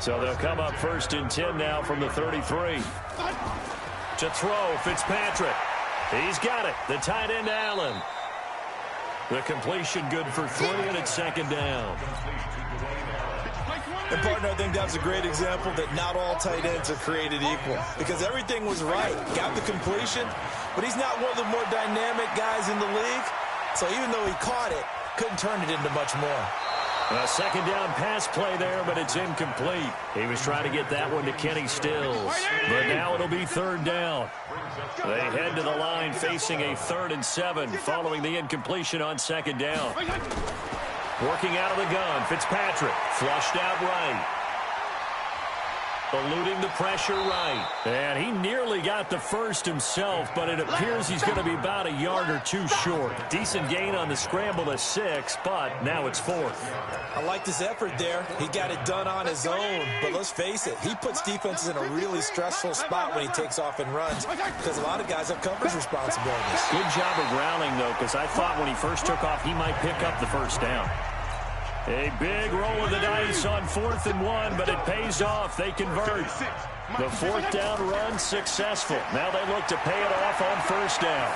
So they'll come up 1st and 10 now from the 33. To throw, Fitzpatrick. He's got it. The tight end, Allen. The completion good for 3, and it's 2nd down. And, partner, I think that's a great example that not all tight ends are created equal, because everything was right. Got the completion, but he's not one of the more dynamic guys in the league. So even though he caught it, couldn't turn it into much more. A 2nd down pass play there, but it's incomplete. He was trying to get that one to Kenny Stills. But now it'll be 3rd down. They head to the line facing a 3rd and 7 following the incompletion on 2nd down. Working out of the gun, Fitzpatrick flushed out right. Eluding the pressure right. And he nearly got the first himself, but it appears he's going to be about a yard or 2 short. Decent gain on the scramble to 6, but now it's 4th. I like this effort there. He got it done on his own, but let's face it, he puts defenses in a really stressful spot when he takes off and runs because a lot of guys have coverage responsibilities. Good job of grounding, though, because I thought when he first took off, he might pick up the 1st down. A big roll of the dice on 4th and 1, but it pays off. They convert. The 4th down run successful. Now they look to pay it off on 1st down.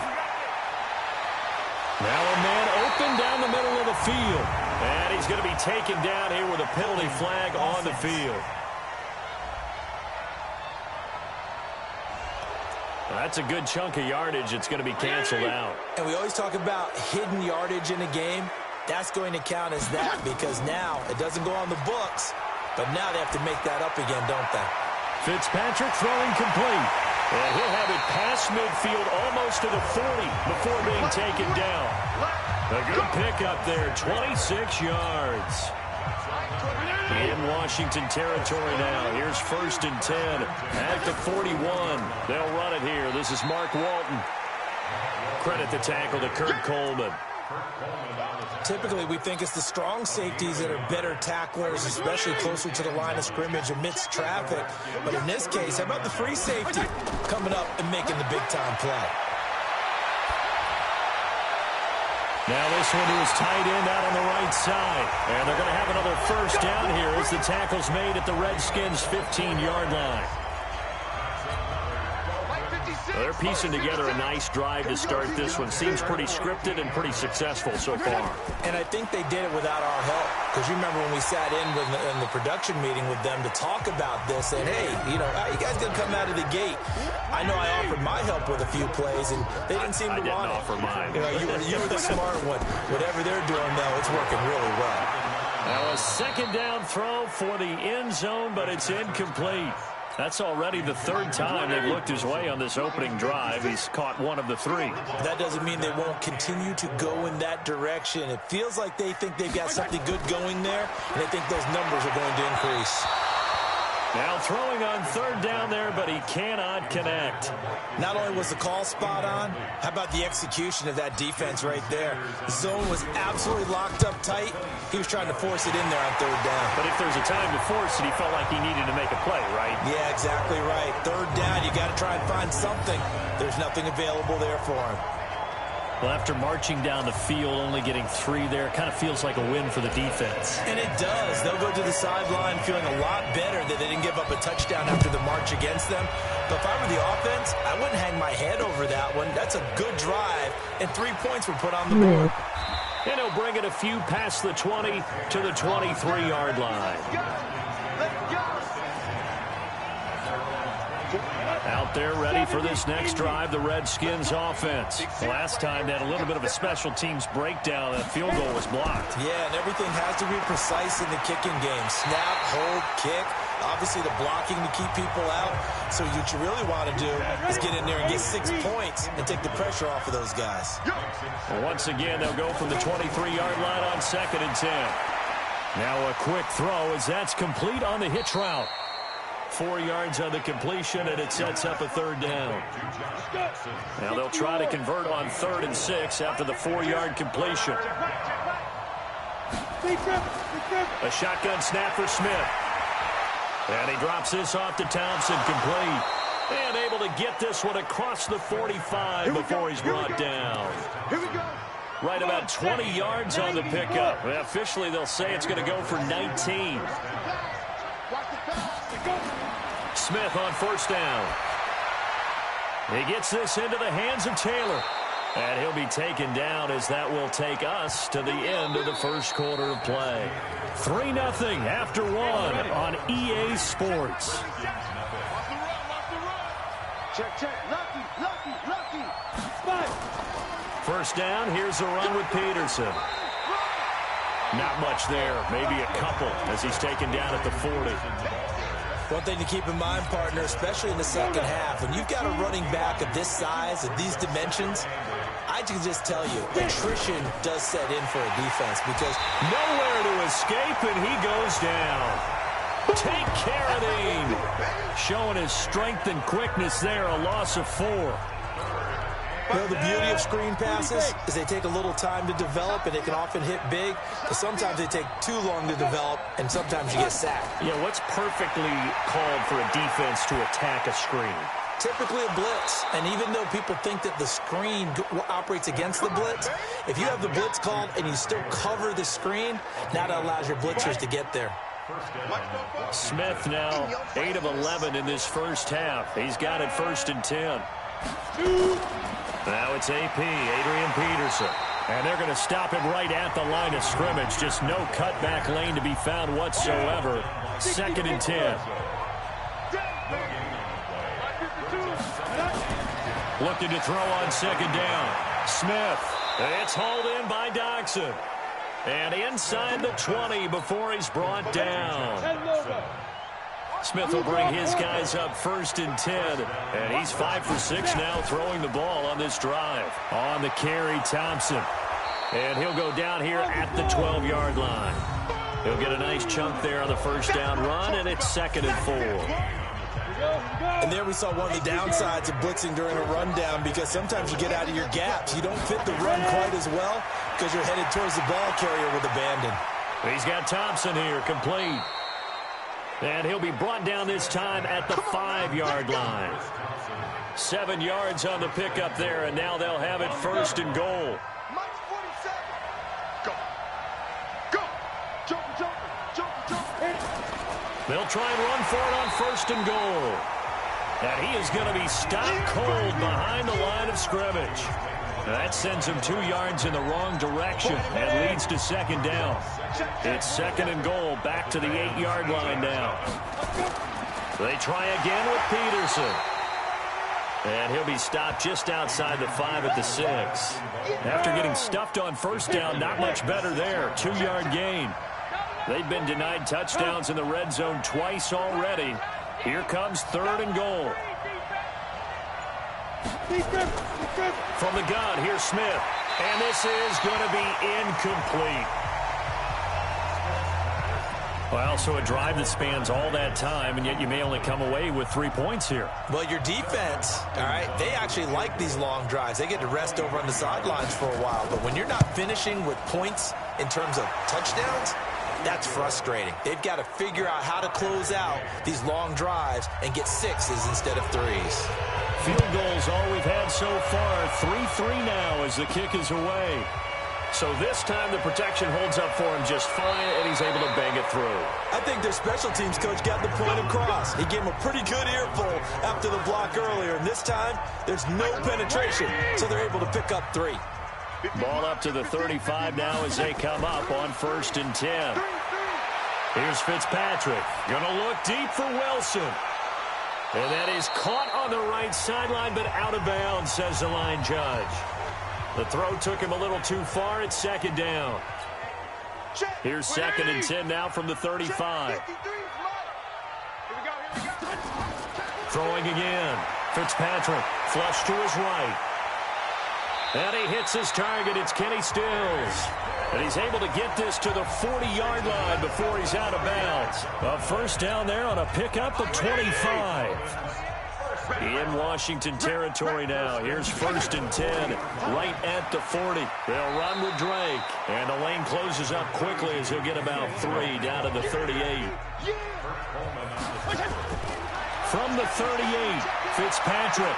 Now a man open down the middle of the field. And he's going to be taken down here with a penalty flag on the field. That's a good chunk of yardage. It's going to be canceled out. And we always talk about hidden yardage in a game. That's going to count as that because now it doesn't go on the books, but now they have to make that up again, don't they? Fitzpatrick throwing complete. And he'll have it past midfield almost to the 40 before being taken down. A good pickup there, 26 yards. In Washington territory now. Here's 1st and 10 at the 41. They'll run it here. This is Mark Walton. Credit the tackle to Kurt Coleman. Typically, we think it's the strong safeties that are better tacklers, especially closer to the line of scrimmage amidst traffic. But in this case, how about the free safety coming up and making the big-time play? Now this one to his tight end out on the right side. And they're going to have another 1st down here as the tackle's made at the Redskins' 15-yard line. They're piecing together a nice drive to start this one. Seems pretty scripted and pretty successful so far. And I think they did it without our help. Because you remember when we sat in the production meeting with them to talk about this, and hey, you know, how you guys going to come out of the gate? I know I offered my help with a few plays, and they didn't seem to want it. I didn't offer mine. You know, you were the smart one. Whatever they're doing, though, it's working really well. Now a 2nd down throw for the end zone, but it's incomplete. That's already the 3rd time they've looked his way on this opening drive. He's caught 1 of the 3. That doesn't mean they won't continue to go in that direction. It feels like they think they've got something good going there, and they think those numbers are going to increase. Now throwing on 3rd down there, but he cannot connect. Not only was the call spot on, how about the execution of that defense right there? The zone was absolutely locked up tight. He was trying to force it in there on 3rd down. But if there's a time to force it, he felt like he needed to make a play, right? Yeah, exactly right. 3rd down, you got to try and find something. There's nothing available there for him. Well, after marching down the field, only getting 3 there, kind of feels like a win for the defense. And it does. They'll go to the sideline feeling a lot better that they didn't give up a touchdown after the march against them. But if I were the offense, I wouldn't hang my head over that one. That's a good drive, and 3 points were put on the board. And he'll bring it a few past the 20 to the 23-yard line. Out there ready for this next drive, the Redskins offense. Last time they had a little bit of a special teams breakdown. That field goal was blocked. Yeah, and everything has to be precise in the kicking game. Snap, hold, kick. Obviously the blocking to keep people out. So what you really want to do is get in there and get 6 points and take the pressure off of those guys. Once again, they'll go from the 23-yard line on 2nd and 10. Now a quick throw as that's complete on the hitch route. 4 yards on the completion, and it sets up a 3rd down. Now they'll try to convert on 3rd and 6 after the 4-yard completion. A shotgun snap for Smith. And he drops this off to Thompson, complete. And able to get this one across the 45 before he's brought down. Right about 20 yards on the pickup. Well, officially, they'll say it's going to go for 19. Smith on first down. He gets this into the hands of Taylor. And he'll be taken down as that will take us to the end of the first quarter of play. 3-0 after 1 on EA Sports. Check. Lucky. First down, here's a run with Peterson. Not much there, maybe a couple as he's taken down at the 40. One thing to keep in mind, partner, especially in the second half, when you've got a running back of this size, of these dimensions, I can just tell you, attrition does set in for a defense because nowhere to escape, and he goes down. Take Carradine. Showing his strength and quickness there, a loss of 4. Well, the beauty of screen passes is they take a little time to develop, and they can often hit big, but sometimes they take too long to develop, and sometimes you get sacked. Yeah, what's perfectly called for a defense to attack a screen? Typically a blitz, and even though people think that the screen operates against the blitz, if you have the blitz called and you still cover the screen, now that allows your blitzers to get there. Smith now 8 of 11 in this first half. He's got it 1st and 10. Now it's AP, Adrian Peterson. And they're going to stop him right at the line of scrimmage. Just no cutback lane to be found whatsoever. 2nd and 10. Looking to throw on 2nd down. Smith. It's hauled in by Doxson. And inside the 20 before he's brought down. Smith will bring his guys up 1st and 10. And he's 5 for 6 now throwing the ball on this drive. On the carry, Thompson. And he'll go down here at the 12-yard line. He'll get a nice chunk there on the first down run, and it's 2nd and 4. And there we saw one of the downsides of blitzing during a rundown because sometimes you get out of your gaps. You don't fit the run quite as well because you're headed towards the ball carrier with abandon. He's got Thompson here, complete. And he'll be brought down this time at the 5-yard line. 7 yards on the pickup there, and now they'll have it 1st and goal. They'll try and run for it on 1st and goal. And he is going to be stopped cold behind the line of scrimmage. That sends him 2 yards in the wrong direction and leads to 2nd down. It's 2nd and goal, back to the 8-yard line now. They try again with Peterson. And he'll be stopped just outside the 5 at the 6. After getting stuffed on 1st down, not much better there. 2-yard gain. They've been denied touchdowns in the red zone twice already. Here comes 3rd and goal. From the gun, here's Smith. And this is going to be incomplete. Well, so a drive that spans all that time, and yet you may only come away with 3 points here. Well, your defense, all right, they actually like these long drives. They get to rest over on the sidelines for a while. But when you're not finishing with points in terms of touchdowns, that's frustrating. They've got to figure out how to close out these long drives and get 6s instead of 3s. Field goals all we've had so far. 3-3 now as the kick is away. So this time the protection holds up for him just fine, and he's able to bang it through. I think their special teams coach got the point across. He gave him a pretty good earful after the block earlier, and this time there's no penetration, so they're able to pick up 3. Ball up to the 35 now as they come up on 1st and 10. Here's Fitzpatrick. Gonna look deep for Wilson. And that is caught on the right sideline, but out of bounds, says the line judge. The throw took him a little too far. It's 2nd down. Here's 2nd and 10 now from the 35. Throwing again. Fitzpatrick, flush to his right. And he hits his target. It's Kenny Stills. And he's able to get this to the 40-yard line before he's out of bounds. A 1st down there on a pickup of 25. In Washington territory now. Here's 1st and 10, right at the 40. They'll run with Drake. And the lane closes up quickly as he'll get about 3 down to the 38. From the 38, Fitzpatrick.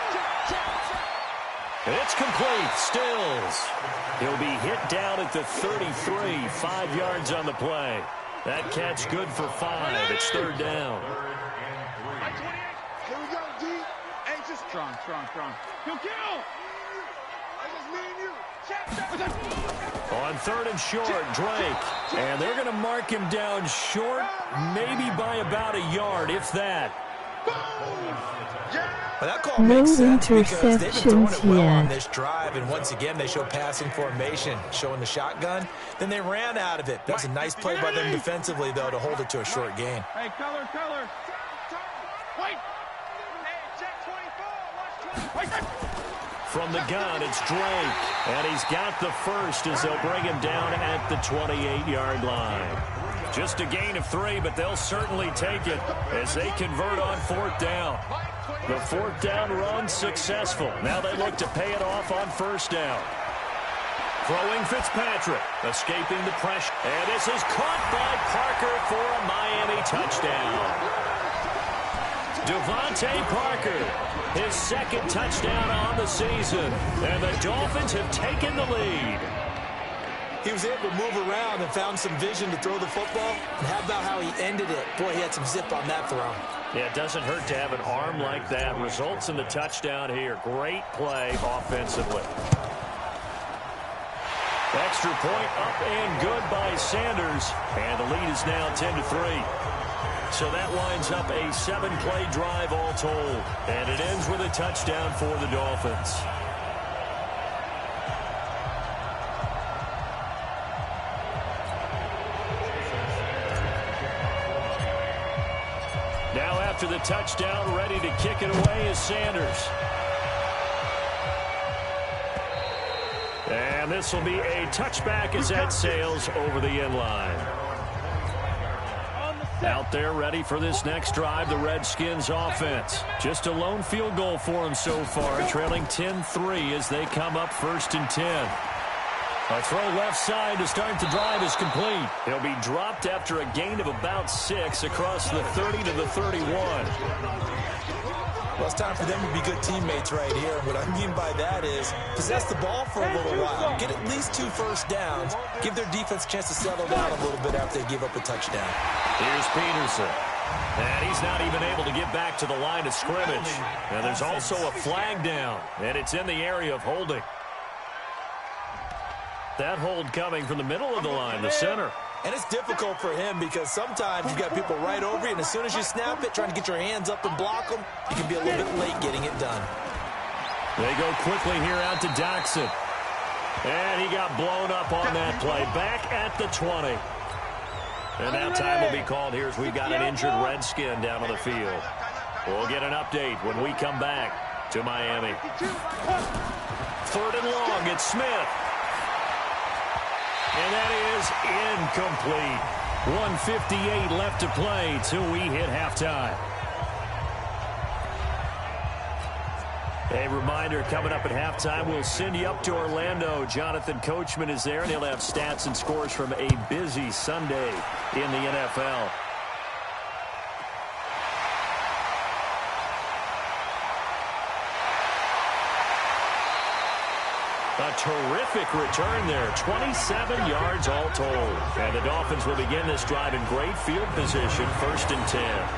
It's complete. Stills. He'll be hit down at the 33, 5 yards on the play. That catch good for 5. It's third down. Here we go, D. Anxious. Strong. Kill. I just mean you. On third and short, Drake. And they're going to mark him down short, maybe by about a yard, if that. Well, that call makes sense because they've been throwing it well on yet. this drive, and once again, they show passing formation, showing the shotgun. Then they ran out of it. That's a nice play by them defensively, though, to hold it to a short gain. Hey, color. Wait. Check 24. From the gun, it's Drake. And he's got the first as they'll bring him down at the 28-yard line. Just a gain of 3, but they'll certainly take it as they convert on fourth down. The fourth down run successful. Now they look to pay it off on first down. Throwing Fitzpatrick, escaping the pressure. And this is caught by Parker for a Miami touchdown. Devontae Parker, his second touchdown on the season. And the Dolphins have taken the lead. He was able to move around and found some vision to throw the football. And how about how he ended it? Boy, he had some zip on that throw. Yeah, it doesn't hurt to have an arm like that. Results in the touchdown here. Great play offensively. Extra point up and good by Sanders. And the lead is now 10-3. So that lines up a 7-play drive all told. And it ends with a touchdown for the Dolphins. Now after the touchdown, ready to kick it away is Sanders. And this will be a touchback as that sails over the end line. Out there ready for this next drive, the Redskins offense. Just a lone field goal for them so far, trailing 10-3 as they come up 1st and 10. A throw left side to start the drive is complete. He'll be dropped after a gain of about 6 across the 30 to the 31. Well, it's time for them to be good teammates right here. What I mean by that is possess the ball for a little while. Get at least 2 first downs. Give their defense a chance to settle down a little bit after they give up a touchdown. Here's Peterson. And he's not even able to get back to the line of scrimmage. And there's also a flag down. And it's in the area of holding. That hold coming from the middle of the line, the center. And it's difficult for him because sometimes you've got people right over you, and as soon as you snap it, trying to get your hands up and block them, you can be a little bit late getting it done. They go quickly here out to Doxson. And he got blown up on that play. Back at the 20. And now time will be called here as we've got an injured Redskin down on the field. We'll get an update when we come back to Miami. 3rd and long, it's Smith. And that is incomplete. 1:58 left to play till we hit halftime. A reminder, coming up at halftime, we'll send you up to Orlando. Jonathan Coachman is there, and he'll have stats and scores from a busy Sunday in the NFL. A terrific return there, 27 yards all told. And the Dolphins will begin this drive in great field position, 1st and 10.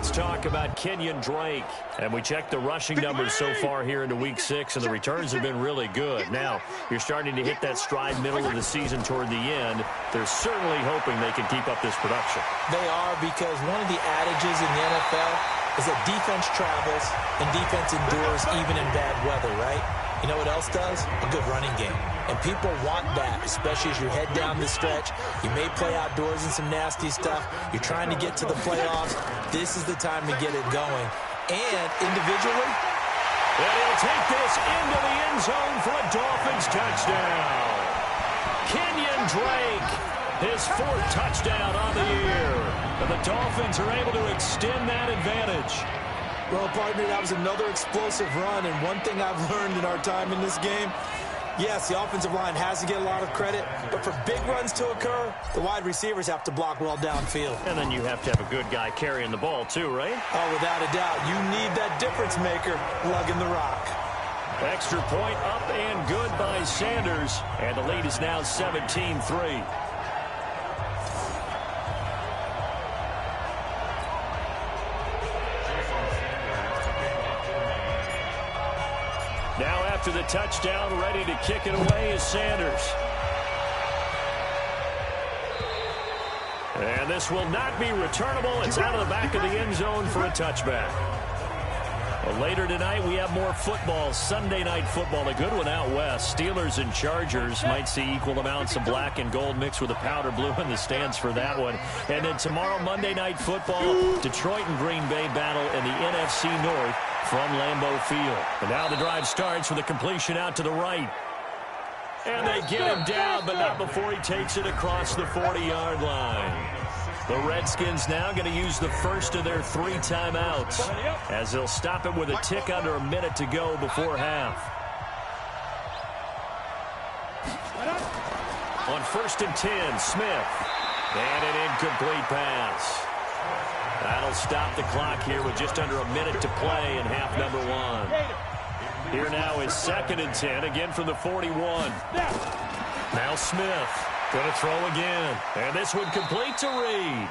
Let's talk about Kenyon Drake. And we checked the rushing numbers so far here into Week 6, and the returns have been really good. Now, you're starting to hit that stride middle of the season toward the end. They're certainly hoping they can keep up this production. They are, because one of the adages in the NFL is that defense travels and defense endures even in bad weather, right? You know what else does? A good running game. And people want that, especially as you head down the stretch. You may play outdoors in some nasty stuff. You're trying to get to the playoffs. This is the time to get it going. And individually, and he'll take this into the end zone for a Dolphins touchdown. Kenyon Drake, his 4th touchdown on the year. And the Dolphins are able to extend that advantage. Well, partner, that was another explosive run. And one thing I've learned in our time in this game, Yes, the offensive line has to get a lot of credit, but for big runs to occur, the wide receivers have to block well downfield. And then you have to have a good guy carrying the ball too, right? Oh, without a doubt. You need that difference maker lugging the rock. Extra point up and good by Sanders. And the lead is now 17-3. Now after the touchdown, ready to kick it away is Sanders. And this will not be returnable. It's out of the back of the end zone for a touchback. Well, later tonight, we have more football. Sunday night football, a good one out west. Steelers and Chargers might see equal amounts of black and gold mixed with a powder blue in the stands for that one. And then tomorrow, Monday night football, Detroit and Green Bay battle in the NFC North from Lambeau Field. And now the drive starts with a completion out to the right. And they get him down, but not before he takes it across the 40-yard line. The Redskins now going to use the first of their 3 timeouts as they'll stop it with a tick under a minute to go before half. On 1st and 10, Smith. And an incomplete pass. That'll stop the clock here with just under a minute to play in half number 1. Here now is 2nd and 10, again from the 41. Now Smith. Going to throw again. And this one complete to Reed.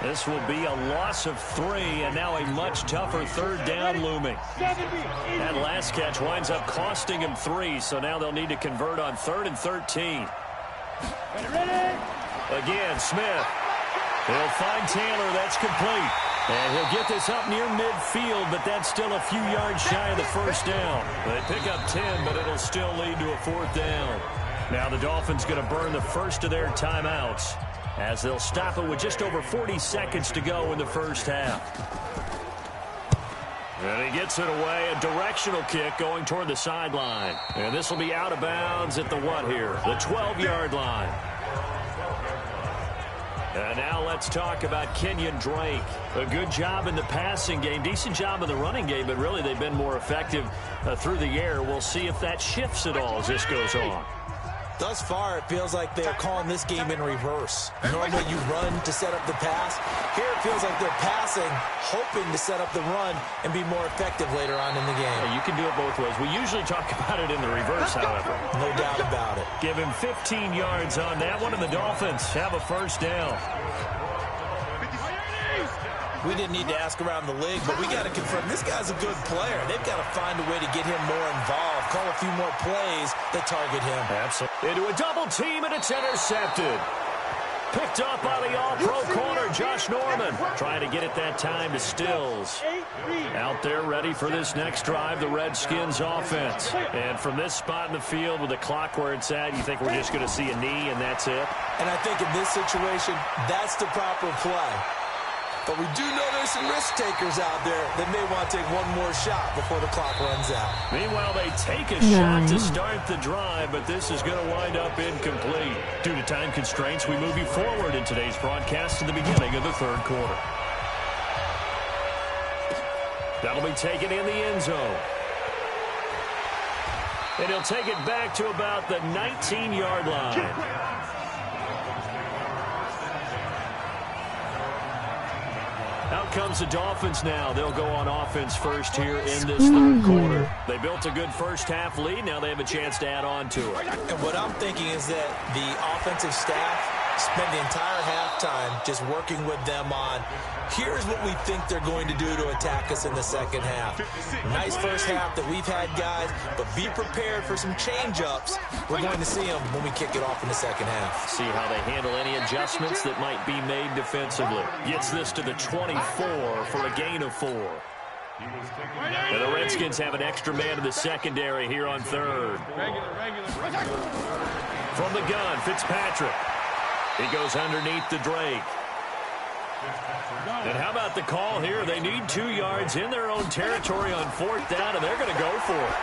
This will be a loss of 3, and now a much tougher 3rd down looming. That last catch winds up costing him 3, so now they'll need to convert on 3rd and 13. Again, Smith. He'll find Taylor. That's complete. And he'll get this up near midfield, but that's still a few yards shy of the 1st down. They pick up 10, but it'll still lead to a 4th down. Now the Dolphins going to burn the first of their timeouts as they'll stop it with just over 40 seconds to go in the first half. And he gets it away, a directional kick going toward the sideline. And this will be out of bounds at the what here? The 12-yard line. And now let's talk about Kenyon Drake. A good job in the passing game, decent job in the running game, but really they've been more effective through the air. We'll see if that shifts at all as this goes on. Thus far, it feels like they're calling this game in reverse. Normally you run to set up the pass. Here it feels like they're passing, hoping to set up the run and be more effective later on in the game. Yeah, you can do it both ways. We usually talk about it in the reverse, however. No doubt about it. Give him 15 yards on that one, and the Dolphins have a 1st down. We didn't need to ask around the league, but we got to confirm this guy's a good player. They've got to find a way to get him more involved, call a few more plays that target him. Absolutely. Into a double team, and it's intercepted. Picked up by the all-pro corner, Josh Norman. Trying to get it that time to Stills. Out there ready for this next drive, the Redskins offense. And from this spot in the field with the clock where it's at, you think we're just going to see a knee and that's it? And I think in this situation, that's the proper play. But we do know there's some risk takers out there that may want to take one more shot before the clock runs out. Meanwhile, they take a shot to start the drive, but this is going to wind up incomplete. Due to time constraints, we move you forward in today's broadcast to the beginning of the 3rd quarter. That'll be taken in the end zone. And he'll take it back to about the 19-yard line. Out comes the Dolphins now. They'll go on offense first here in this 3rd quarter. They built a good first half lead. Now they have a chance to add on to it. And what I'm thinking is that the offensive staff spend the entire halftime just working with them on, here's what we think they're going to do to attack us in the 2nd half. Nice first half that we've had, guys, but be prepared for some change-ups. We're going to see them when we kick it off in the 2nd half. See how they handle any adjustments that might be made defensively. Gets this to the 24 for a gain of 4. And the Redskins have an extra man in the secondary here on 3rd. From the gun, Fitzpatrick. He goes underneath to Drake. And how about the call here? They need 2 yards in their own territory on 4th down, and they're going to go for it.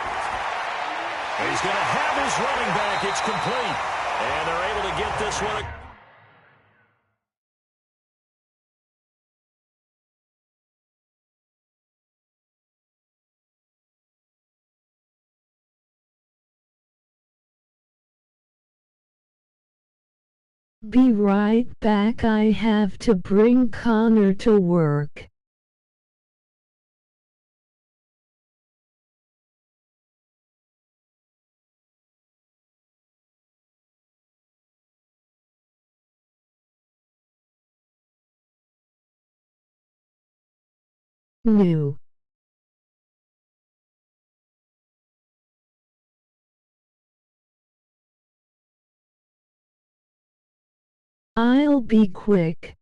And he's going to have his running back. It's complete. And they're able to get this one. Be right back. I have to bring Connor to work. New. I'll be quick.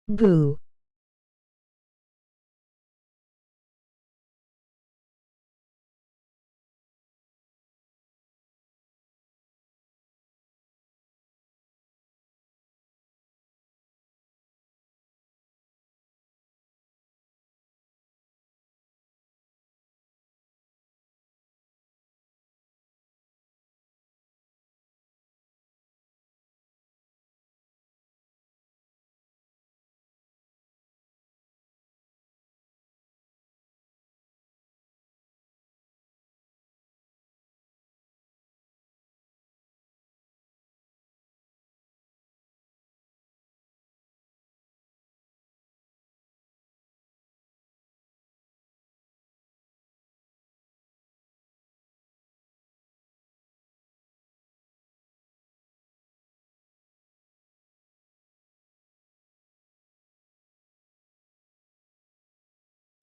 Boo.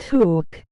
Took.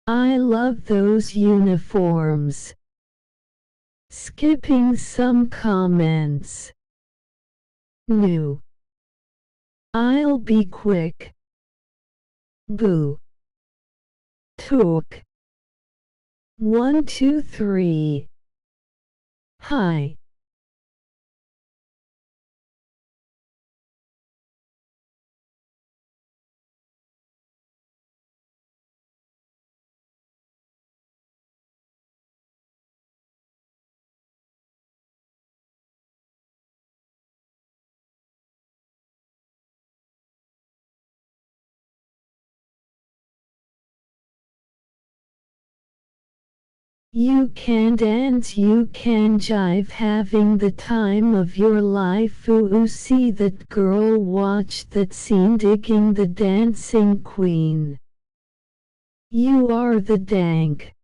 I love those uniforms. Skipping some comments. New. I'll be quick. Boo. Took. 1, 2, 3. Hi. You can dance, you can jive, having the time of your life. Ooh, see that girl, watch that scene, digging the dancing queen. You are the dank.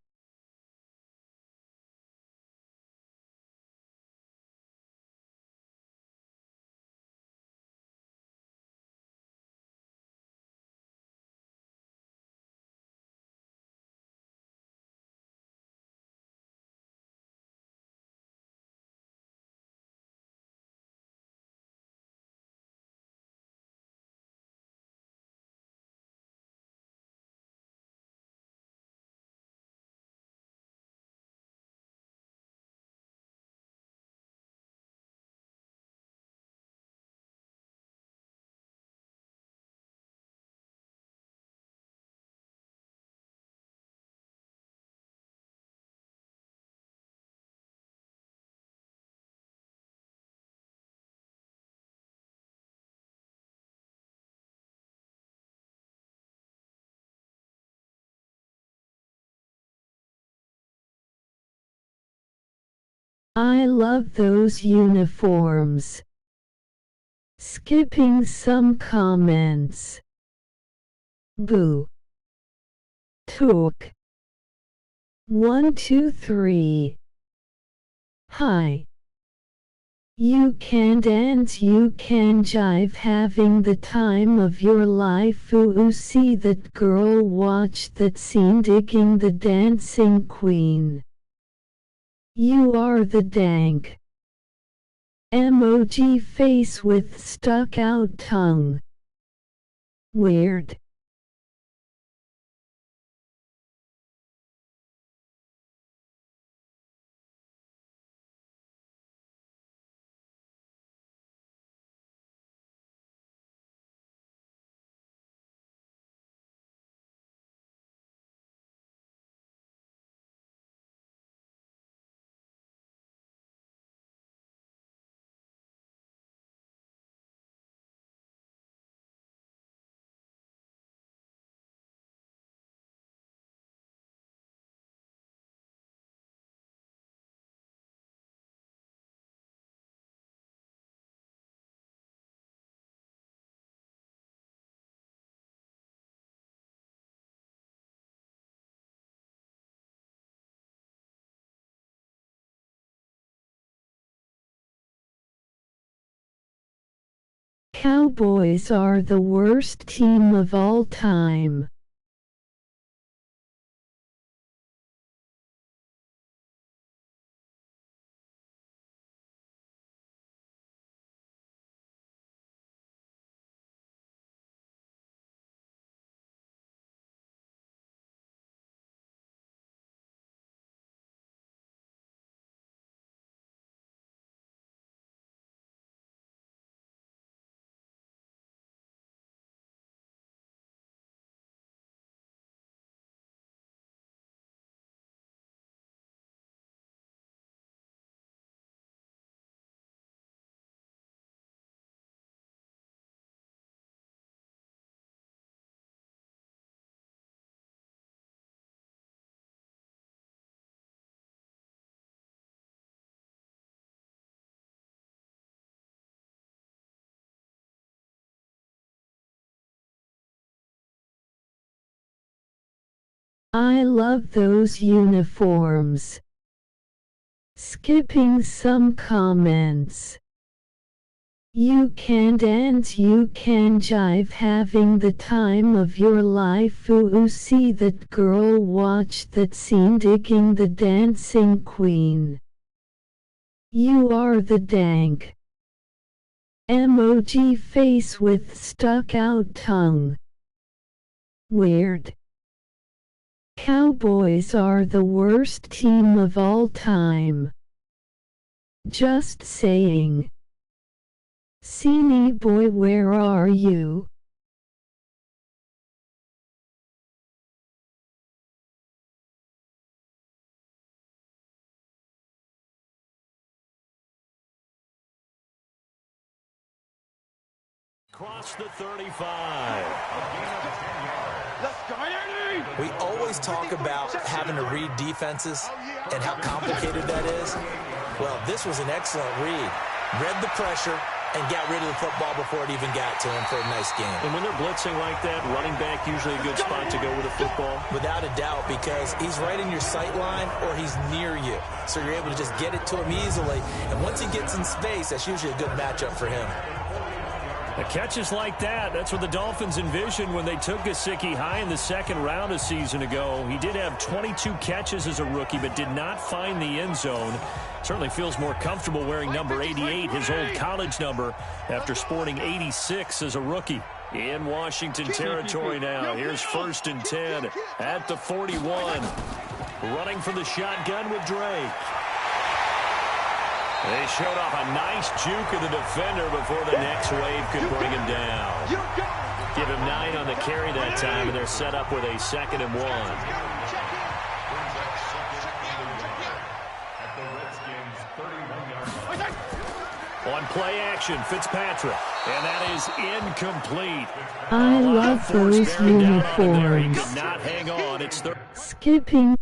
I love those uniforms. Skipping some comments. Boo. Took. 1, 2, 3. Hi. You can dance, you can jive, having the time of your life. Ooh, see that girl, watch that scene, digging the dancing queen. You are the dank. Emoji face with stuck out tongue. Weird. Cowboys are the worst team of all time. I love those uniforms. Skipping some comments. You can dance, you can jive, having the time of your life. Ooh, see that girl, watch that scene, digging the dancing queen. You are the dank. Emoji face with stuck out tongue. Weird. Cowboys are the worst team of all time. Just saying. Seanie boy, where are you? Across the 35. We always talk about having to read defenses and how complicated that is. Well, this was an excellent read. Read the pressure and got rid of the football before it even got to him for a nice game. And when they're blitzing like that, running back usually a good spot to go with a football? Without a doubt, because he's right in your sight line or he's near you. So you're able to just get it to him easily. And once he gets in space, that's usually a good matchup for him. The catches like that, that's what the Dolphins envisioned when they took Gesicki high in the second round a season ago. He did have 22 catches as a rookie, but did not find the end zone. Certainly feels more comfortable wearing number 88, his old college number, after sporting 86 as a rookie. In Washington territory now. Here's 1st and 10 at the 41. Running for the shotgun with Drake. They showed off a nice juke of the defender before the next wave could bring him down. Give him 9 on the carry that time, and they're set up with a 2nd and 1. On play action, Fitzpatrick, and that is incomplete. I love those uniforms. He could not hang on. It's Skipping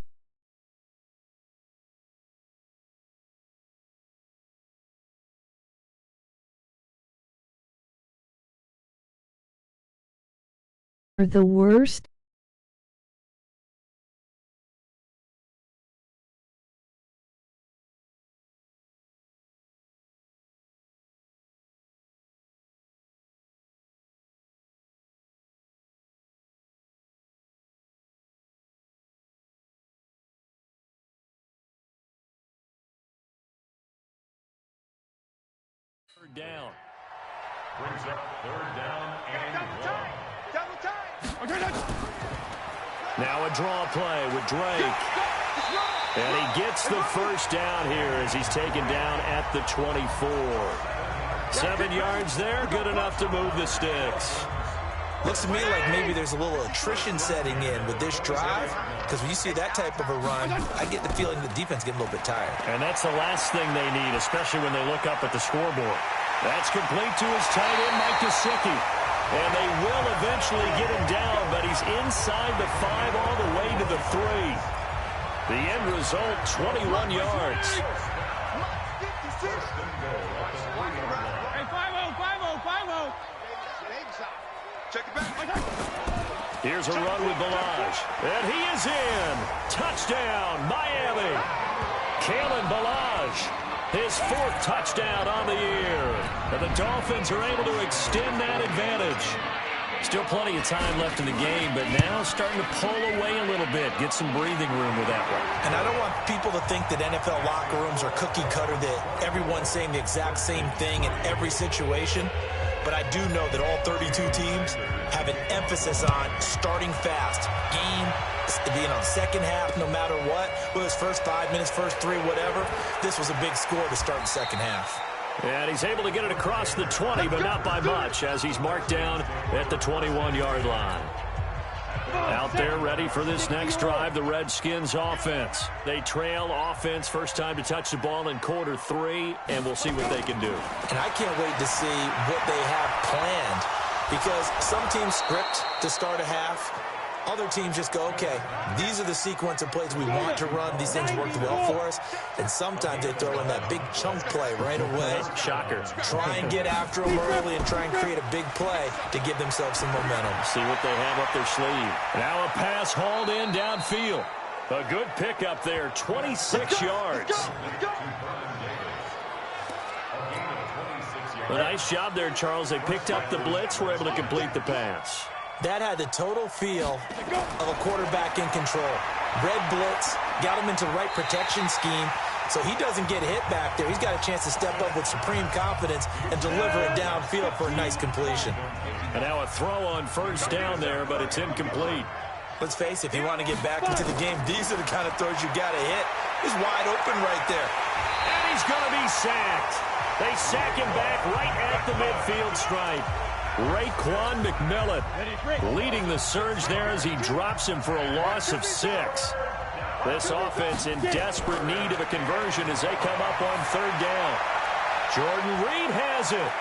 the worst. Third down. Brings up third down and Double time. Now a draw play with Drake. And he gets the first down here as he's taken down at the 24. 7 yards there, good enough to move the sticks. Looks to me like maybe there's a little attrition setting in with this drive, because when you see that type of a run, I get the feeling the defense getting a little bit tired. And that's the last thing they need, especially when they look up at the scoreboard. That's complete to his tight end, Mike Gesicki. And they will eventually get him down, but he's inside the 5 all the way to the 3. The end result, 21 yards. Hey, 5-0, 5-0, 5-0. Check it back. Here's a run with Balaj. And he is in. Touchdown, Miami. Kalen Balaj. His 4th touchdown on the year. And the Dolphins are able to extend that advantage. Still plenty of time left in the game, but now starting to pull away a little bit. Get some breathing room with that one. And I don't want people to think that NFL locker rooms are cookie cutter, that everyone's saying the exact same thing in every situation. But I do know that all 32 teams have an emphasis on starting fast. Game, second half, no matter what. Whether it's first 5 minutes, first 3, whatever. This was a big score to start the second half. And he's able to get it across the 20, but not by much, as he's marked down at the 21-yard line. Out there ready for this next drive, the Redskins offense. They trail offense, first time to touch the ball in quarter 3, and we'll see what they can do. And I can't wait to see what they have planned, because some teams script to start a half. Other teams just go, okay, these are the sequence of plays we want to run. These things worked well for us. And sometimes they throw in that big chunk play right away. Shocker. Try and get after them early and try and create a big play to give themselves some momentum. See what they have up their sleeve. Now a pass hauled in downfield. A good pickup there, 26 yards. A nice job there, Charles. They picked up the blitz, were able to complete the pass. That had the total feel of a quarterback in control. Red blitz, got him into the right protection scheme, so he doesn't get hit back there. He's got a chance to step up with supreme confidence and deliver it downfield for a nice completion. And now a throw on first down there, but it's incomplete. Let's face it, if you want to get back into the game, these are the kind of throws you got to hit. He's wide open right there. And he's going to be sacked. They sack him back right at the midfield stripe. Raekwon McMillan leading the surge there as he drops him for a loss of 6. This offense in desperate need of a conversion as they come up on third down. Jordan Reed has it.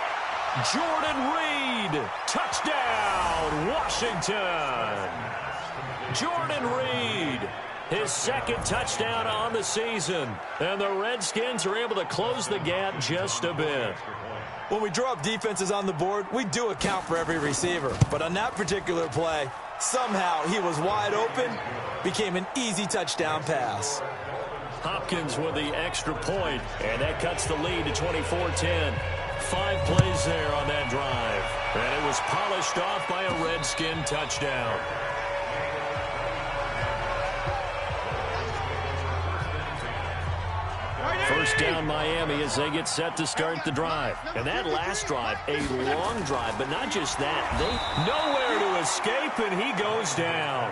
Jordan Reed, touchdown, Washington. Jordan Reed, his 2nd touchdown on the season. And the Redskins are able to close the gap just a bit. When we draw up defenses on the board, we do account for every receiver. But on that particular play, somehow he was wide open, became an easy touchdown pass. Hopkins with the extra point, and that cuts the lead to 24-10. 5 plays there on that drive, and it was polished off by a Redskin touchdown. First down Miami as they get set to start the drive. And that last drive, a long drive, but not just that. They nowhere to escape, and he goes down.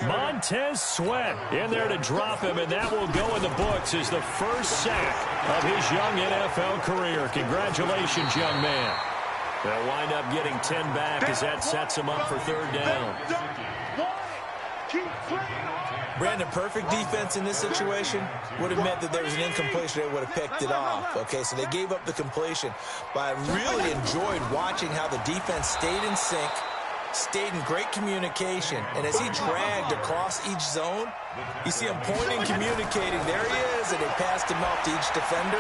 Montez Sweat in there to drop him, and that will go in the books as the first sack of his young NFL career. Congratulations, young man. They'll wind up getting 10 back as that sets him up for third down. Brandon, perfect defense in this situation would have meant that there was an incompletion. They would have picked it off. Okay, so they gave up the completion. But I really enjoyed watching how the defense stayed in sync, stayed in great communication. And as he dragged across each zone, you see him pointing, communicating. There he is, and they passed him off to each defender.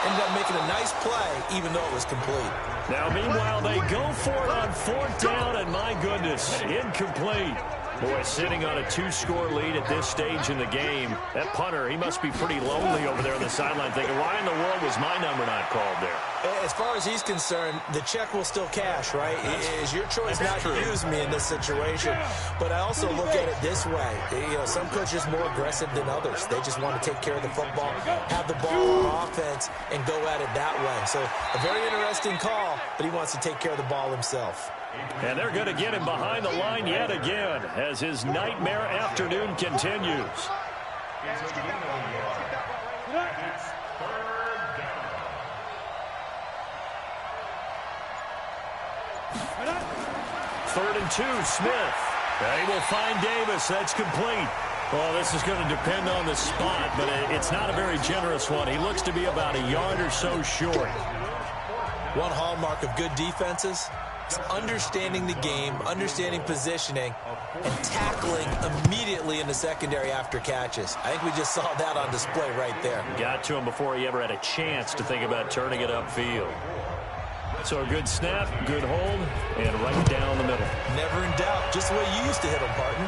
ended up making a nice play, even though it was complete. Now, meanwhile, they go for it on 4th down, and my goodness, incomplete. Boy, sitting on a 2-score lead at this stage in the game. That punter, he must be pretty lonely over there on the sideline thinking, why in the world was my number not called there? As far as he's concerned, the check will still cash, right? It is your choice not to use me in this situation. But I also look at it this way. You know, some coaches are more aggressive than others. They just want to take care of the football, have the ball on offense, and go at it that way. So a very interesting call, but he wants to take care of the ball himself. And they're going to get him behind the line yet again as his nightmare afternoon continues. Third and 2, Smith. They will find Davis. That's complete. Well, this is going to depend on the spot, but it's not a very generous one. He looks to be about a yard or so short. One hallmark of good defenses is understanding the game, understanding positioning, and tackling immediately in the secondary after catches. I think we just saw that on display right there. Got to him before he ever had a chance to think about turning it upfield. So a good snap, good hold, and right down the middle. Never in doubt. Just the way you used to hit them, Parton.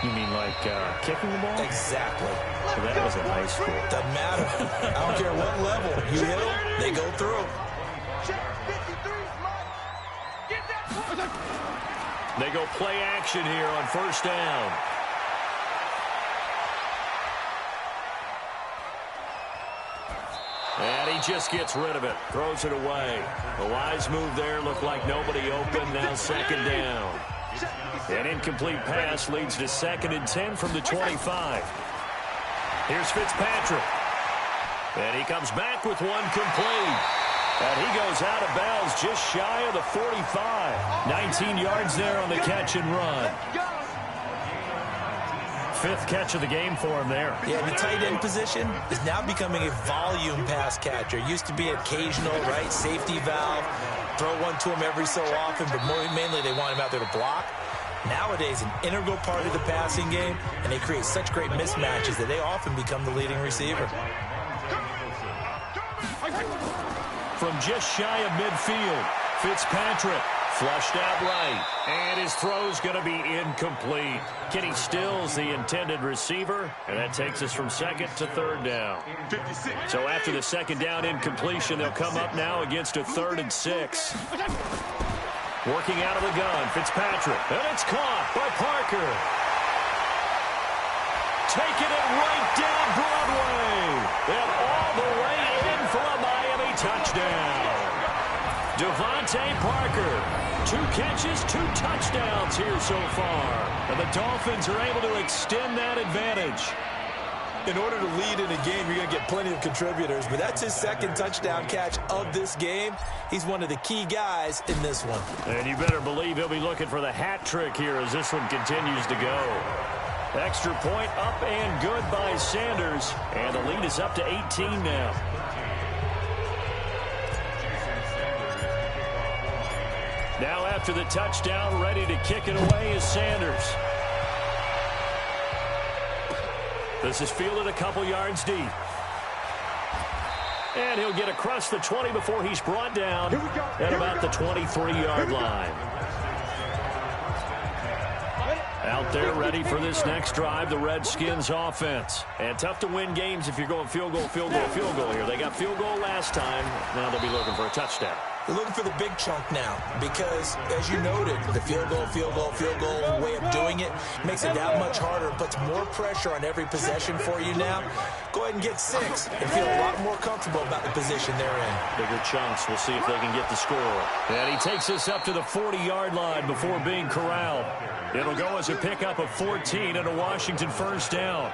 You mean like kicking the ball? Exactly. So that was in high school. Doesn't matter. I don't care what level. You hit them, they go through. They go play action here on 1st down. And he just gets rid of it. Throws it away. A wise move there. Looked like nobody open. Now 2nd down. An incomplete pass leads to 2nd and 10 from the 25. Here's Fitzpatrick. And he comes back with one complete. And he goes out of bounds just shy of the 45. 19 yards there on the catch and run. 5th catch of the game for him there. Yeah, the tight end position is now becoming a volume pass catcher. Used to be occasional, right, safety valve. Throw one to him every so often, but mainly they want him out there to block. Nowadays, an integral part of the passing game, and they create such great mismatches that they often become the leading receiver. From just shy of midfield, Fitzpatrick flushed out right, and his throw's going to be incomplete. Kenny Stills, the intended receiver, and that takes us from 2nd to 3rd down. So after the 2nd down incompletion, they'll come up now against a 3rd and 6. Working out of the gun, Fitzpatrick, and it's caught by Parker. Taking it right down Broadway, and all the way in for a Miami touchdown. Devontae Parker. 2 catches, 2 touchdowns here so far. And the Dolphins are able to extend that advantage. In order to lead in a game, you're going to get plenty of contributors, but that's his 2nd touchdown catch of this game. He's one of the key guys in this one. And you better believe he'll be looking for the hat trick here as this one continues to go. Extra point up and good by Sanders. And the lead is up to 18 now. Now after the touchdown, ready to kick it away is Sanders. This is fielded a couple yards deep. And he'll get across the 20 before he's brought down at about the 23-yard line. Out there ready for this next drive, the Redskins offense. And tough to win games if you're going field goal, field goal, field goal here. They got field goal last time. Now they'll be looking for a touchdown. They're looking for the big chunk now because, as you noted, the field goal way of doing it makes it that much harder. It puts more pressure on every possession for you now. Go ahead and get 6 and feel a lot more comfortable about the position they're in. Bigger chunks. We'll see if they can get the score. And he takes us up to the 40-yard line before being corralled. It'll go as a pickup of 14 and a Washington 1st down.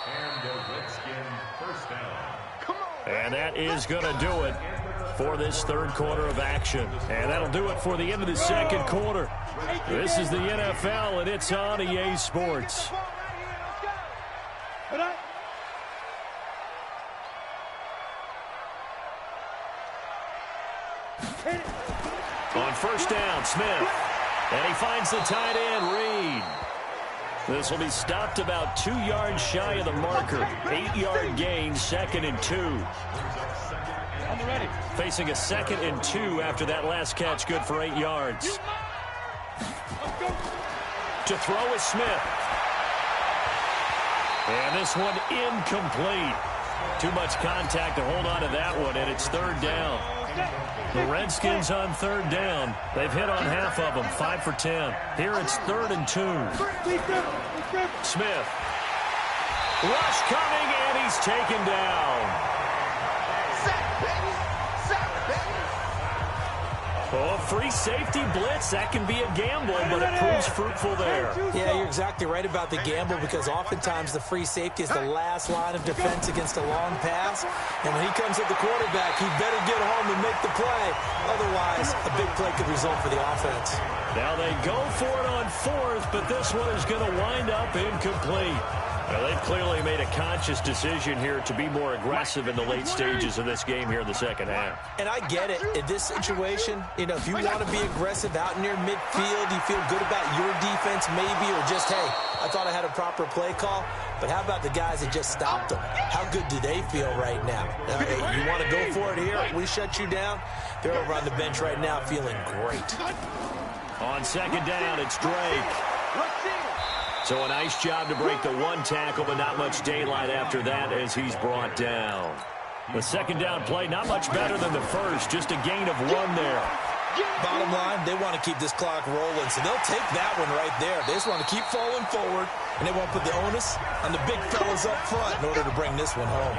And the Redskin 1st down. And that is going to do it for this 3rd quarter of action. And that'll do it for the end of the 2nd quarter. This is the NFL, and it's on EA Sports. On 1st down, Smith. And he finds the tight end, Reed. This will be stopped about 2 yards shy of the marker. 8-yard gain, 2nd and 2. Facing a 2nd and 2 after that last catch, good for 8 yards. To throw is Smith. And this one incomplete. Too much contact to hold on to that one, and it's 3rd down. The Redskins on 3rd down. They've hit on half of them, 5 for 10. Here it's 3rd and 2. Smith. Rush coming, and he's taken down. Oh, free safety blitz. That can be a gamble, but it proves fruitful there. Yeah, you're exactly right about the gamble because oftentimes the free safety is the last line of defense against a long pass. And when he comes at the quarterback, he better get home and make the play. Otherwise, a big play could result for the offense. Now they go for it on 4th, but this one is going to wind up incomplete. Well, they've clearly made a conscious decision here to be more aggressive in the late stages of this game here in the second half. And I get it. In this situation, if you want to be aggressive out near midfield, you feel good about your defense maybe, or just, hey, I thought I had a proper play call. But how about the guys that just stopped them? How good do they feel right now? You want to go for it here? We shut you down? They're over on the bench right now feeling great. On 2nd down, it's Drake. So a nice job to break the 1 tackle, but not much daylight after that as he's brought down. The 2nd down play, not much better than the first, just a gain of 1 there. Bottom line, they want to keep this clock rolling, so they'll take that one right there. They just want to keep falling forward, and they won't put the onus on the big fellas up front in order to bring this one home.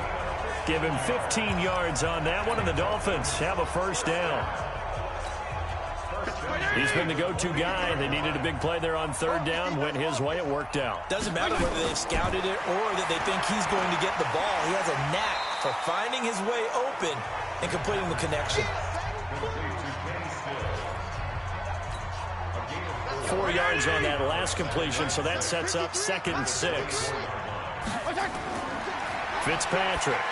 Give him 15 yards on that one, and the Dolphins have a 1st down. He's been the go-to guy. They needed a big play there on 3rd down. Went his way. It worked out. Doesn't matter whether they've scouted it or that they think he's going to get the ball. He has a knack for finding his way open and completing the connection. 4 yards on that last completion, so that sets up 2nd and 6. Fitzpatrick.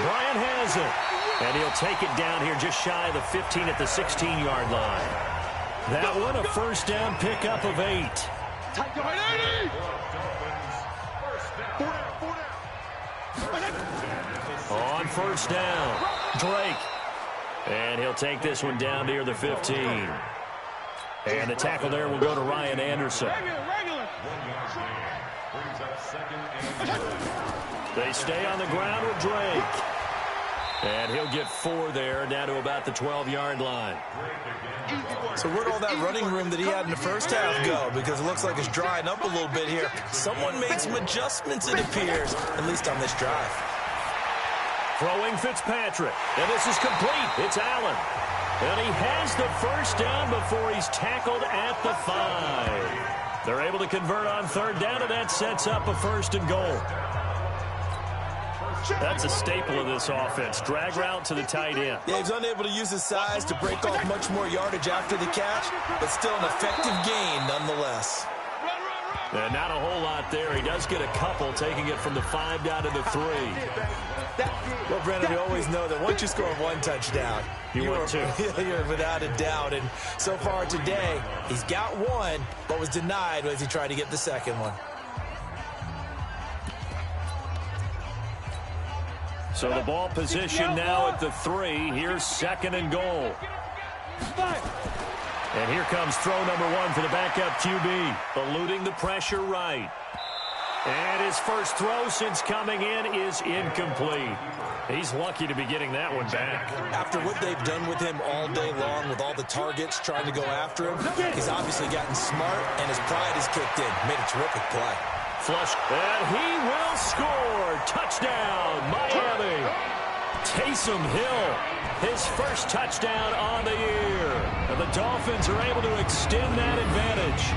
Bryant has it. And he'll take it down here just shy of the 15 at the 16-yard line. That one, a 1st down pickup of 8. On 1st down, Drake. And he'll take this one down near the 15. And the tackle there will go to Ryan Anderson. They stay on the ground with Drake. And he'll get 4 there, down to about the 12-yard line. So where'd all that running room that he had in the first half go? Because it looks like it's drying up a little bit here. Someone made some adjustments, it appears, at least on this drive. Throwing Fitzpatrick. And this is complete. It's Allen. And he has the 1st down before he's tackled at the 5. They're able to convert on 3rd down, and that sets up a 1st and goal. That's a staple of this offense. Drag route to the tight end. Yeah, he's unable to use his size to break off much more yardage after the catch, but still an effective gain nonetheless. And not a whole lot there. He does get a couple, taking it from the 5 down to the 3. Well, Brandon, we always know that once you score 1 touchdown, you're without a doubt. And so far today, he's got 1, but was denied as he tried to get the 2nd one. So the ball position now at the 3. Here's 2nd and goal. And here comes throw number 1 for the backup QB. Eluding the pressure right. And his first throw since coming in is incomplete. He's lucky to be getting that one back. After what they've done with him all day long with all the targets trying to go after him, he's obviously gotten smart and his pride is kicked in. Made a terrific play. Flush, and he will score. Touchdown, Miami. Taysom Hill, his first touchdown on the year. And the Dolphins are able to extend that advantage.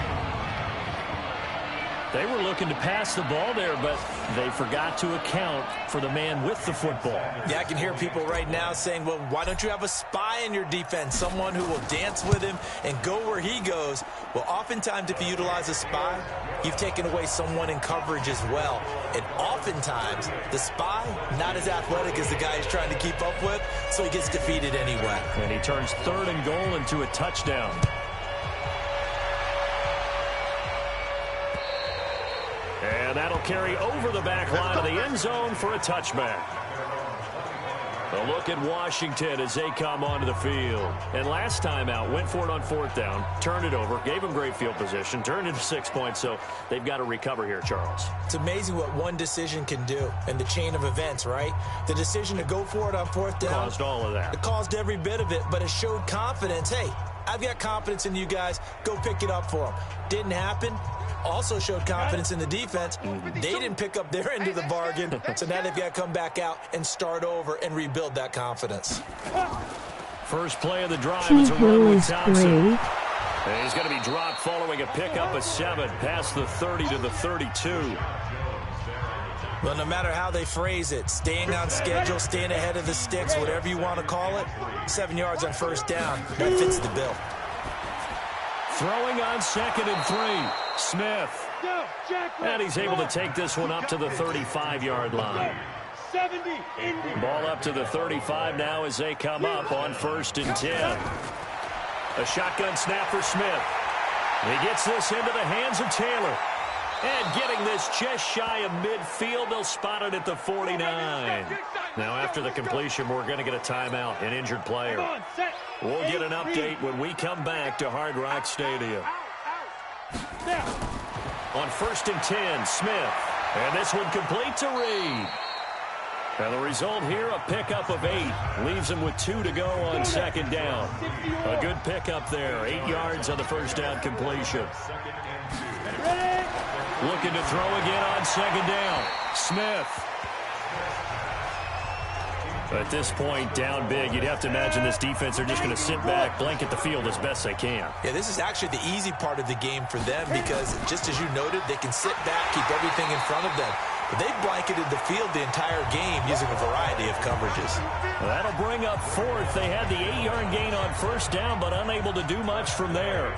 They were looking to pass the ball there, but they forgot to account for the man with the football. Yeah, I can hear people right now saying, well, why don't you have a spy in your defense, someone who will dance with him and go where he goes? Well, oftentimes if you utilize a spy, you've taken away someone in coverage as well. And oftentimes, the spy, not as athletic as the guy he's trying to keep up with, so he gets defeated anyway. And he turns 3rd and goal into a touchdown. And that'll carry over the back line of the end zone for a touchback. A look at Washington as they come onto the field. And last time out, went for it on 4th down, turned it over, gave them great field position, turned into 6 points, so they've got to recover here, Charles. It's amazing what one decision can do in the chain of events, right? The decision to go for it on 4th down. Caused all of that. It caused every bit of it, but it showed confidence. Hey, I've got confidence in you guys. Go pick it up for them. Didn't happen. Also showed confidence in the defense. They didn't pick up their end of the bargain, so now they've got to come back out and start over and rebuild that confidence. First play of the drive T. is a run Hill with is Thompson. great. And he's going to be dropped following a pickup of 7 past the 30 to the 32. Well, no matter how they phrase it, staying on schedule, staying ahead of the sticks, whatever you want to call it, 7 yards on 1st down, that fits the bill. Throwing on 2nd and 3. Smith. And he's able to take this one up to the 35-yard line. Ball up to the 35 now as they come up on 1st and 10. A shotgun snap for Smith. He gets this into the hands of Taylor. And getting this just shy of midfield, they'll spot it at the 49. Now after the completion, we're going to get a timeout, an injured player. We'll get an update when we come back to Hard Rock Stadium. On 1st and 10, Smith. And this one complete to Reed. And the result here, a pickup of 8. Leaves him with 2 to go on 2nd down. A good pickup there. 8 yards on the 1st down completion. Looking to throw again on 2nd down. Smith. At this point, down big, you'd have to imagine this defense, they're just going to sit back, blanket the field as best they can. Yeah, this is actually the easy part of the game for them because, just as you noted, they can sit back, keep everything in front of them. But they've blanketed the field the entire game using a variety of coverages. Well, that'll bring up 4th. They had the 8-yard gain on 1st down, but unable to do much from there.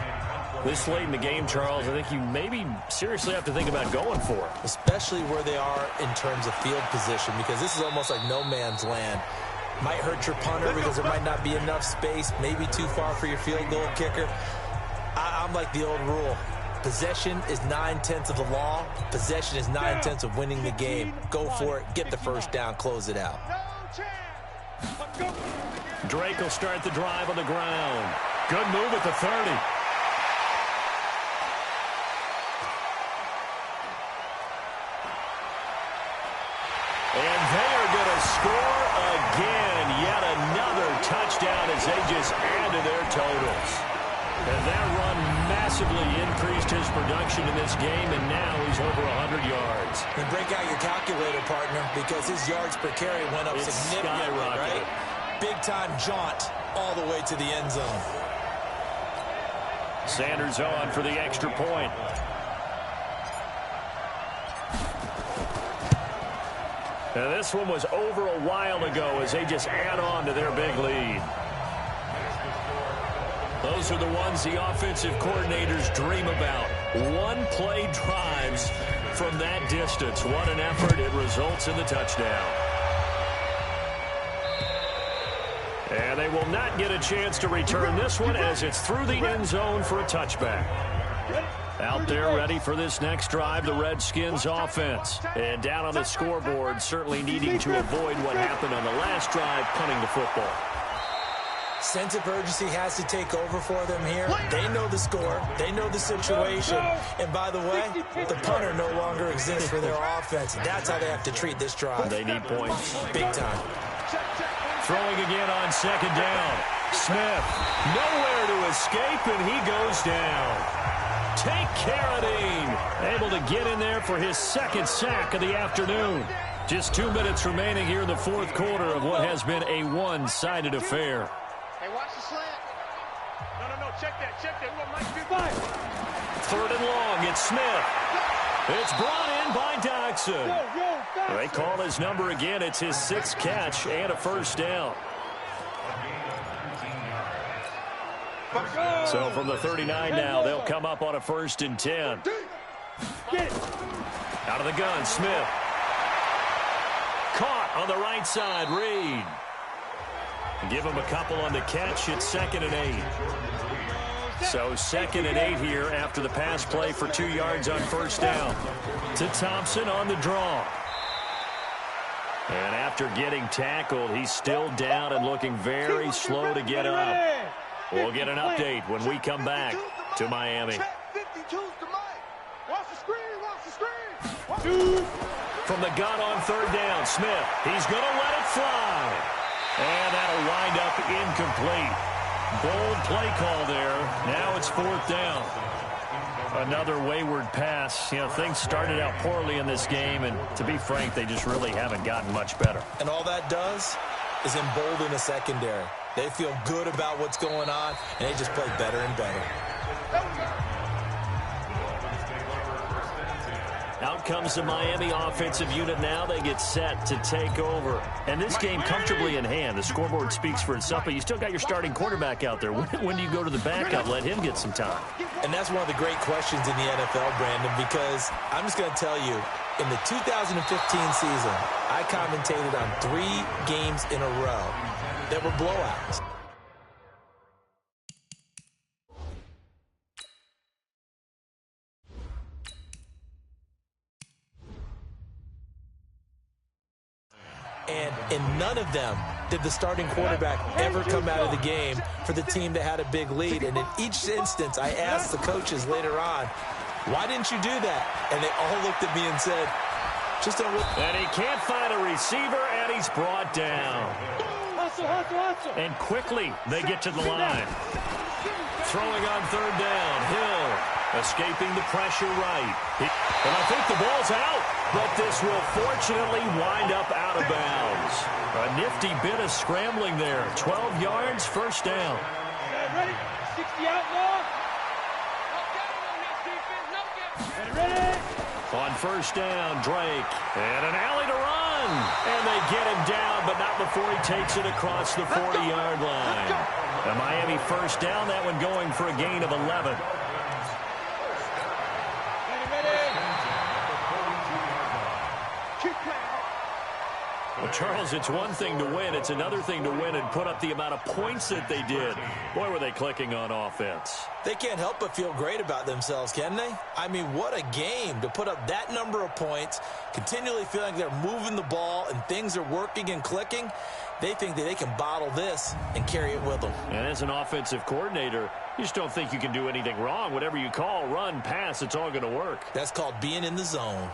This late in the game, Charles, I think you maybe seriously have to think about going for it. Especially where they are in terms of field position, because this is almost like no man's land. Might hurt your punter because there might not be enough space, maybe too far for your field goal kicker. I'm like the old rule. Possession is 9/10 of the law. Possession is 9/10 of winning the game. Go for it, get the 1st down, close it out. Drake will start the drive on the ground. Good move at the 30. And they are going to score again. Yet another touchdown as they just add to their totals. And that run massively increased his production in this game, and now he's over 100 yards. And break out your calculator, partner, because his yards per carry went up significantly, right? Big-time jaunt all the way to the end zone. Sanders on for the extra point. Now this one was over a while ago as they just add on to their big lead. Those are the ones the offensive coordinators dream about. One-play drives from that distance. What an effort. It results in the touchdown. And they will not get a chance to return this one as it's through the end zone for a touchback. Out there ready for this next drive, the Redskins offense. And down on the scoreboard, certainly needing to avoid what happened on the last drive, punting the football. Sense of urgency has to take over for them here. They know the score. They know the situation. And by the way, the punter no longer exists for their offense. That's how they have to treat this drive. They need points. Big time. Throwing again on 2nd down. Smith, nowhere to escape, and he goes down. Take Carradine, able to get in there for his 2nd sack of the afternoon. Just 2 minutes remaining here in the 4th quarter of what has been a one-sided affair. Hey, watch the slant. No, check that. What might be fine. 3rd and long, it's Smith. It's brought in by Doxson. They call his number again. It's his 6th catch and a 1st down. So from the 39 now, they'll come up on a 1st and 10. Out of the gun, Smith. Caught on the right side, Reed. Give him a couple on the catch. It's 2nd and 8. So 2nd and 8 here after the pass play for 2 yards on first down. To Thompson on the draw. And after getting tackled, he's still down and looking very slow to get up. We'll get an update when we come back to Miami. From the gun on 3rd down, Smith. He's going to let it fly. And that'll wind up incomplete. Bold play call there. Now it's 4th down. Another wayward pass. You know, things started out poorly in this game, and to be frank, they just really haven't gotten much better. And all that does is embolden the secondary. They feel good about what's going on, and they just play better and better. Out comes the Miami offensive unit now. They get set to take over. And this game comfortably in hand. The scoreboard speaks for itself, but you still got your starting quarterback out there. When do you go to the backup? Let him get some time. And that's one of the great questions in the NFL, Brandon, because I'm just going to tell you, in the 2015 season, I commentated on 3 games in a row that were blowouts. And in none of them did the starting quarterback ever come out of the game for the team that had a big lead. And in each instance, I asked the coaches later on, why didn't you do that? And they all looked at me and said, just don't look. And he can't find a receiver, and he's brought down. And quickly, they get to the line. Throwing on 3rd down, Hill escaping the pressure right. And I think the ball's out, but this will fortunately wind up out of bounds. A nifty bit of scrambling there. 12 yards, 1st down. Ready? 60 out now. Ready? On 1st down, Drake. And an alley to run. And they get him down, but not before he takes it across the 40-yard line. The Miami 1st down, that one going for a gain of 11. Well, Charles, it's one thing to win. It's another thing to win and put up the amount of points that they did. Boy, were they clicking on offense. They can't help but feel great about themselves, can they? I mean, what a game to put up that number of points, continually feeling like they're moving the ball and things are working and clicking. They think that they can bottle this and carry it with them. And as an offensive coordinator, you just don't think you can do anything wrong. Whatever you call, run, pass, it's all going to work. That's called being in the zone.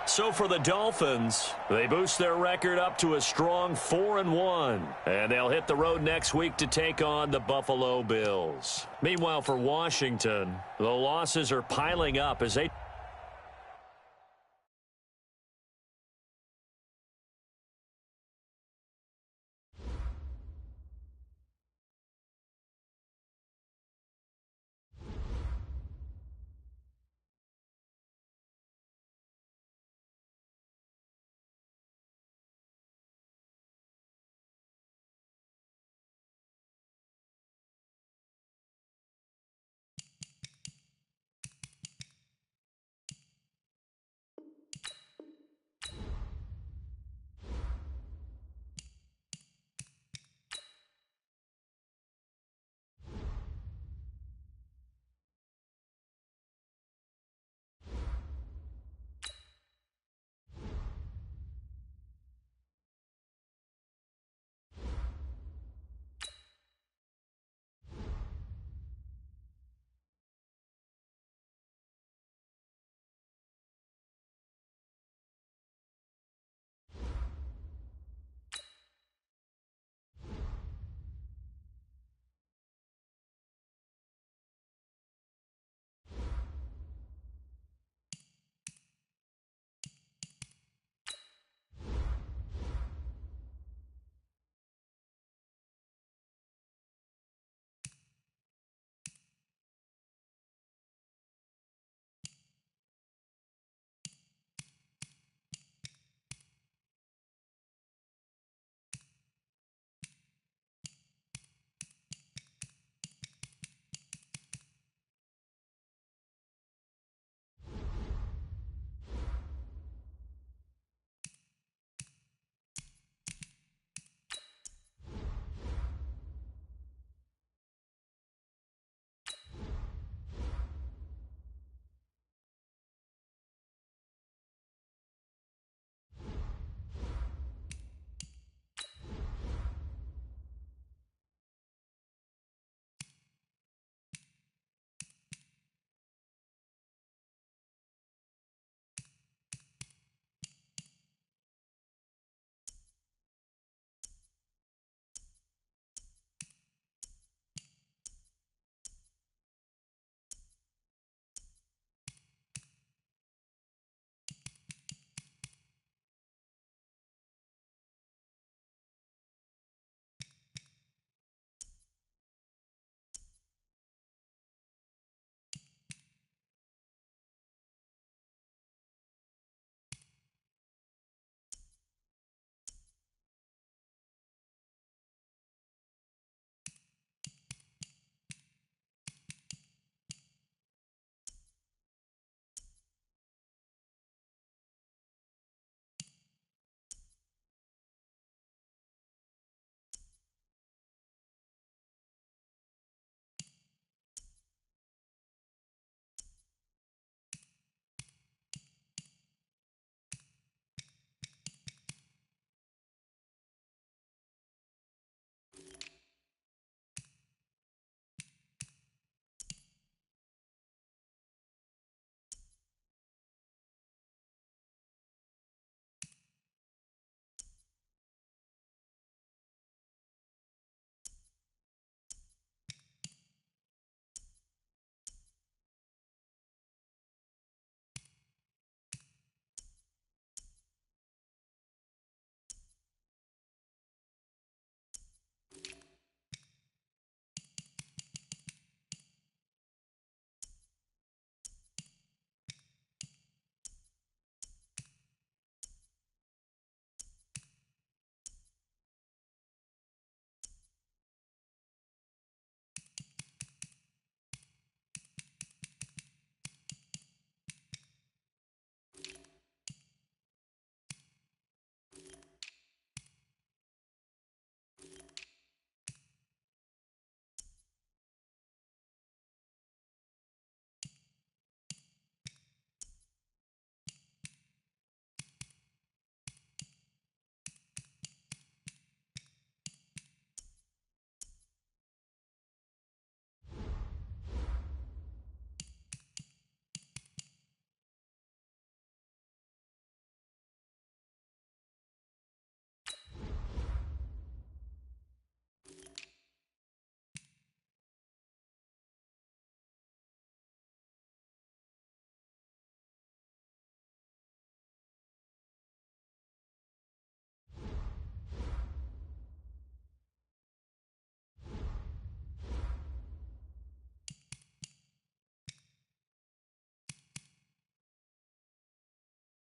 So for the Dolphins, they boost their record up to a strong 4-1. And they'll hit the road next week to take on the Buffalo Bills. Meanwhile, for Washington, the losses are piling up as they